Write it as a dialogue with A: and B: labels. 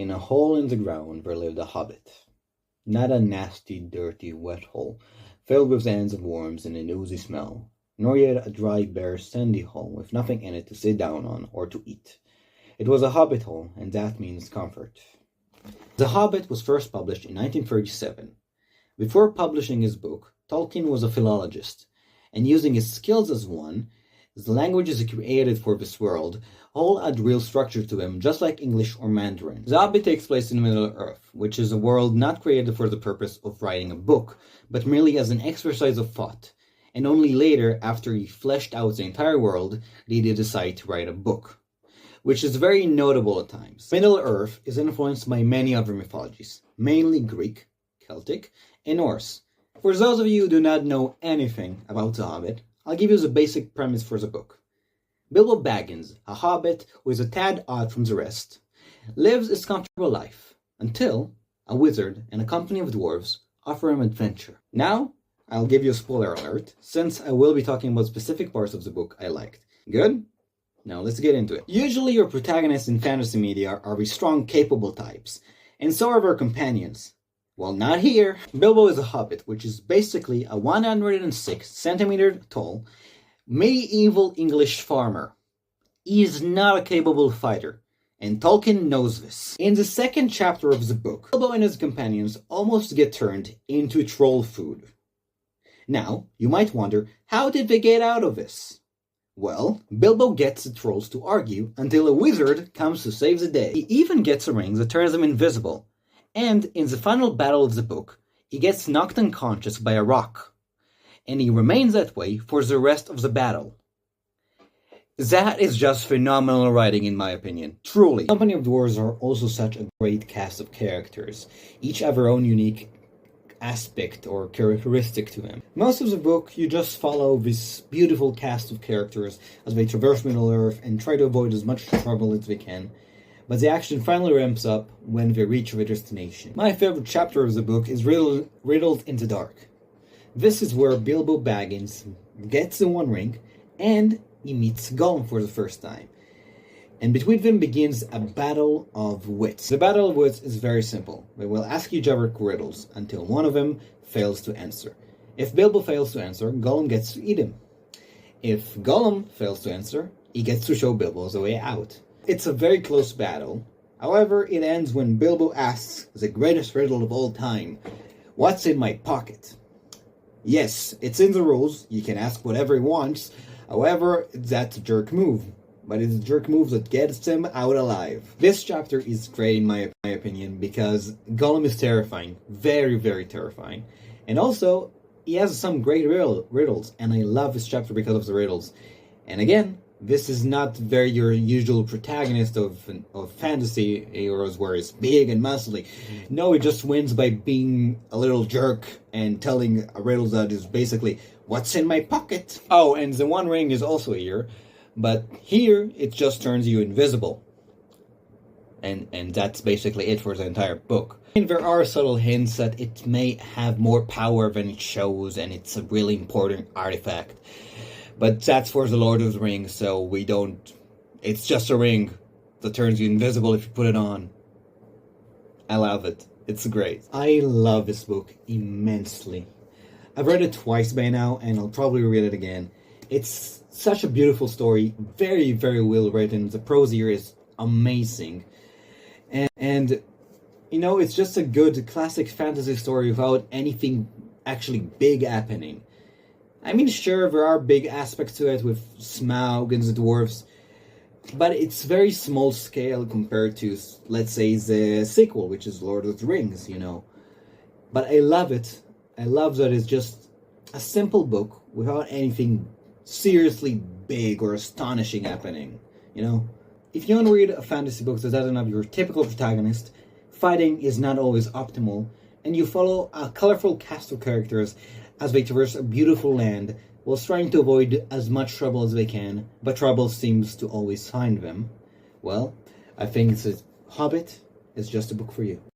A: In a hole in the ground there lived a hobbit. Not a nasty, dirty, wet hole, filled with ants and worms and an oozy smell, nor yet a dry, bare, sandy hole with nothing in it to sit down on or to eat. It was a hobbit hole, and that means comfort. The Hobbit was first published in 1937. Before publishing his book, Tolkien was a philologist, and using his skills as one, the languages he created for this world all add real structure to them, just like English or Mandarin. The Hobbit takes place in Middle-earth, which is a world not created for the purpose of writing a book, but merely as an exercise of thought, and only later, after he fleshed out the entire world, did he decide to write a book, which is very notable at times. Middle-earth is influenced by many other mythologies, mainly Greek, Celtic, and Norse. For those of you who do not know anything about The Hobbit, I'll give you the basic premise for the book. Bilbo Baggins, a hobbit who is a tad odd from the rest, lives his comfortable life until a wizard and a company of dwarves offer him adventure. Now, I'll give you a spoiler alert, since I will be talking about specific parts of the book I liked. Good? Now let's get into it. Usually your protagonists in fantasy media are the strong, capable types, and so are their companions. Well, not here. Bilbo is a hobbit, which is basically a 106 centimeter tall, medieval English farmer. He is not a capable fighter, and Tolkien knows this. In the second chapter of the book, Bilbo and his companions almost get turned into troll food. Now, you might wonder, how did they get out of this? Well, Bilbo gets the trolls to argue until a wizard comes to save the day. He even gets a ring that turns him invisible. And in the final battle of the book, he gets knocked unconscious by a rock, and he remains that way for the rest of the battle. That is just phenomenal writing in my opinion, truly. Company of Dwarves are also such a great cast of characters, each have their own unique aspect or characteristic to them. Most of the book, you just follow this beautiful cast of characters as they traverse Middle-earth and try to avoid as much trouble as they can. But the action finally ramps up when they reach their destination. My favorite chapter of the book is Riddled in the Dark. This is where Bilbo Baggins gets the One Ring, and he meets Gollum for the first time. And between them begins a battle of wits. The battle of wits is very simple. They will ask each other riddles until one of them fails to answer. If Bilbo fails to answer, Gollum gets to eat him. If Gollum fails to answer, he gets to show Bilbo the way out. It's a very close battle. However, it ends when Bilbo asks the greatest riddle of all time, "What's in my pocket?" Yes, it's in the rules. You can ask whatever he wants. However, that's a jerk move. But it's a jerk move that gets him out alive. This chapter is great in my opinion because Gollum is terrifying. Very, very terrifying. And also, he has some great riddles. And I love this chapter because of the riddles. And again, this is not very your usual protagonist of fantasy heroes where he's big and muscly. No, he just wins by being a little jerk and telling a riddle that is basically, "What's in my pocket?" Oh, and the One Ring is also here, but here it just turns you invisible. And that's basically it for the entire book. And there are subtle hints that it may have more power than it shows, and it's a really important artifact. But that's for the Lord of the Rings, so we don't... It's just a ring that turns you invisible if you put it on. I love it. It's great. I love this book immensely. I've read it twice by now, and I'll probably read it again. It's such a beautiful story. Very, very well written. The prose here is amazing. And you know, it's just a good classic fantasy story without anything actually big happening. I mean, sure, there are big aspects to it with Smaug and the dwarves, but it's very small scale compared to, let's say, the sequel, which is Lord of the Rings, you know. But I love it. I love that it's just a simple book without anything seriously big or astonishing happening, you know. If you want to read a fantasy book that doesn't have your typical protagonist, fighting is not always optimal, and you follow a colorful cast of characters as they traverse a beautiful land while trying to avoid as much trouble as they can, but trouble seems to always find them, well, I think The Hobbit is just a book for you.